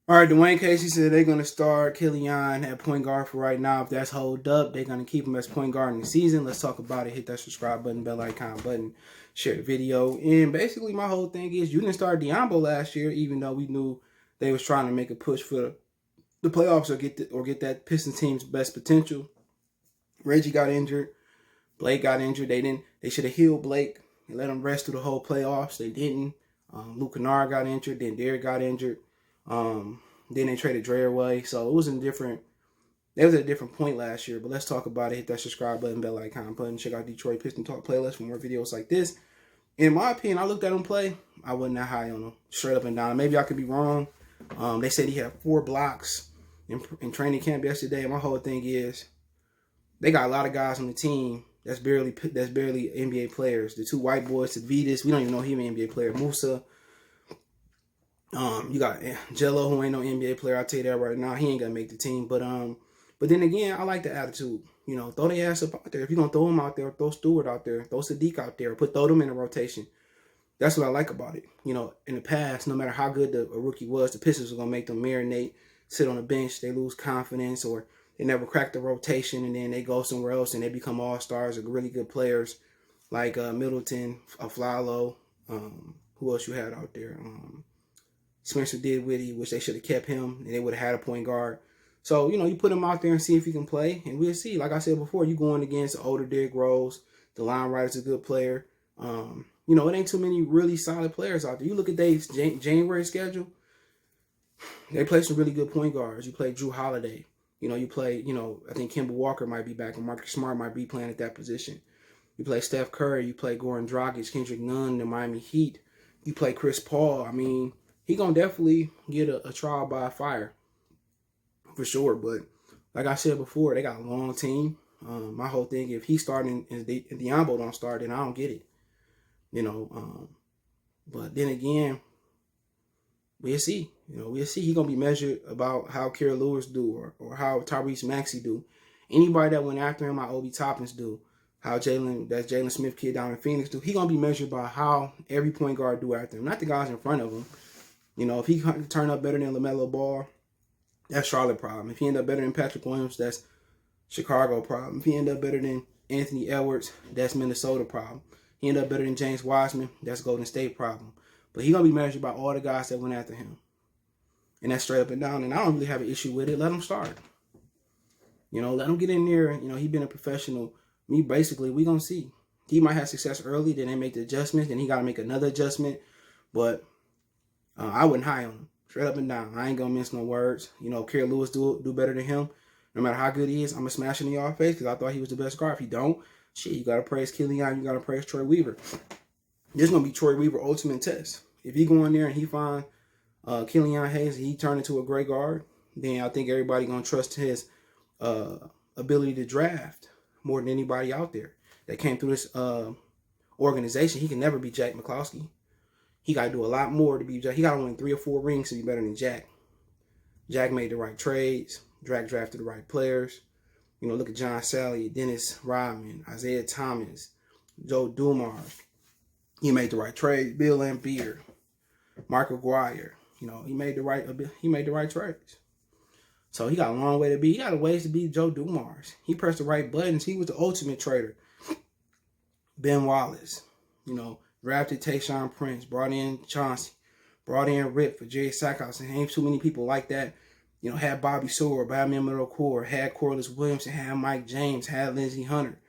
All right, Dwayne Casey said they're going to start Killian at point guard for right now. If that's hold up, they're going to keep him as point guard in the season. Let's talk about it. Hit that subscribe button, bell icon button, share the video. And basically, my whole thing is you didn't start Diambo last year, even though we knew they was trying to make a push for the playoffs or get that Pistons team's best potential. Reggie got injured. Blake got injured. They should have healed Blake and let him rest through the whole playoffs. They didn't. Luke Kennard got injured. Then Derek got injured. Then they traded Dre away. So it was at a different point last year. But let's talk about it. Hit that subscribe button, bell icon button. Check out Detroit Piston Talk playlist for more videos like this. In my opinion, I looked at him play. I wasn't that high on him, straight up and down. Maybe I could be wrong. They said he had 4 blocks in training camp yesterday. My whole thing is they got a lot of guys on the team that's barely NBA players. The 2 white boys, Vitas, we don't even know he's an NBA player. Musa. You got Jello, who ain't no NBA player. I'll tell you that right now. He ain't gonna make the team. But then again, I like the attitude. You know, throw their ass up out there. If you're gonna throw him out there, throw Stewart out there, throw Sadiq out there, throw them in a rotation. That's what I like about it. You know, in the past, no matter how good a rookie was, the Pistons were gonna make them marinate, sit on the bench, they lose confidence, or they never crack the rotation, and then they go somewhere else and they become all-stars or really good players like Middleton, Aflalo, who else you had out there? Spencer Dinwiddie, which they should have kept him, and they would have had a point guard. So, you know, you put him out there and see if he can play, and we'll see. Like I said before, you going against older Derrick Rose. The line rider's a good player. You know, it ain't too many really solid players out there. You look at Dave's January schedule, they play some really good point guards. You play Drew Holiday. You know, I think Kemba Walker might be back, and Marcus Smart might be playing at that position. You play Steph Curry. You play Goran Dragic, Kendrick Nunn, the Miami Heat. You play Chris Paul. I mean, he gonna definitely get a trial by fire for sure. But like I said before, they got a long team. My whole thing, if he's starting and Diambo don't start, then I don't get it. You know, but then again, we'll see. You know, we'll see. He gonna be measured about how Kira Lewis do or how Tyrese Maxey do. Anybody that went after him, how Obi Toppins do, how Jalen Smith kid down in Phoenix do. He gonna be measured by how every point guard do after him, not the guys in front of him. You know, if he turn up better than LaMelo Ball, that's Charlotte problem. If he end up better than Patrick Williams, that's Chicago problem. If he end up better than Anthony Edwards, that's Minnesota problem. He end up better than James Wiseman, that's Golden State problem. But he gonna be measured by all the guys that went after him, and that's straight up and down. And I don't really have an issue with it. Let him start. You know, let him get in there. You know, he been a professional. We gonna see. He might have success early, then they make the adjustments, then he gotta make another adjustment. But I wasn't high on him, straight up and down. I ain't gonna mince no words. You know, if Kira Lewis do better than him, no matter how good he is, I'm gonna smash him in y'all face because I thought he was the best guard. If he don't, shit, you gotta praise Killian, you gotta praise Troy Weaver. This is gonna be Troy Weaver ultimate test. If he go in there and he find Killian Hayes and he turn into a great guard, then I think everybody gonna trust his ability to draft more than anybody out there that came through this organization. He can never be Jack McCloskey. He got to do a lot more to be Jack. He got to win 3 or 4 rings to be better than Jack. Jack made the right trades. Jack drafted the right players. You know, look at John Sally, Dennis Rodman, Isaiah Thomas, Joe Dumars. He made the right trade. Bill Laimbeer, Mark Aguirre. You know, he made the right trades. So he got a long way to be. He got a ways to be Joe Dumars. He pressed the right buttons. He was the ultimate trader. Ben Wallace, you know, drafted Tayshaun Prince, brought in Chauncey, brought in Rip for Jerry Stackhouse, and ain't too many people like that. You know, had Bobby Soar, Bam Middlecourt, had Corliss Williamson, had Mike James, had Lindsey Hunter,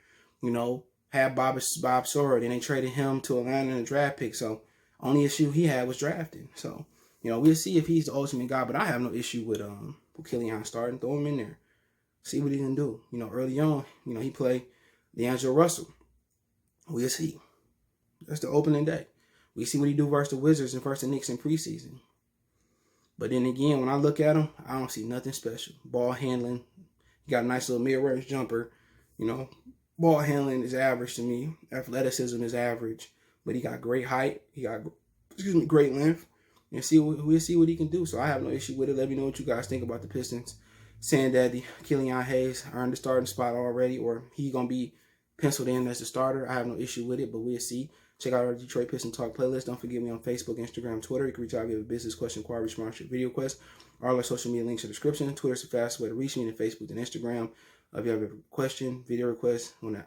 you know, had Bob Soar. Then they traded him to Atlanta in a draft pick. So only issue he had was drafting. So, you know, we'll see if he's the ultimate guy, but I have no issue with Killian starting. Throw him in there. See what he can do. You know, early on, you know, he played D'Angelo Russell. We'll see. That's the opening day. We see what he do versus the Wizards and versus the Knicks in preseason. But then again, when I look at him, I don't see nothing special. Ball handling. He got a nice little mid-range jumper. You know, ball handling is average to me. Athleticism is average. But he got great height. He got, great length. And we'll see what he can do. So I have no issue with it. Let me know what you guys think about the Pistons. Saying that Killian Hayes earned the starting spot already, or he going to be penciled in as the starter. I have no issue with it, but we'll see. Check out our Detroit Pistons Talk playlist. Don't forget me on Facebook, Instagram, Twitter. You can reach out if you have a business question, inquiry, sponsorship, video request. All our social media links in the description. Twitter's the fastest way to reach me, and Facebook and Instagram. If you have a question, video request, want to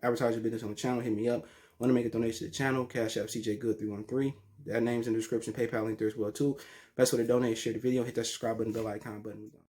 advertise your business on the channel, hit me up. Want to make a donation to the channel, Cash App CJ Good 313. That name's in the description. PayPal link there as well too. Best way to donate, share the video, hit that subscribe button, bell icon button.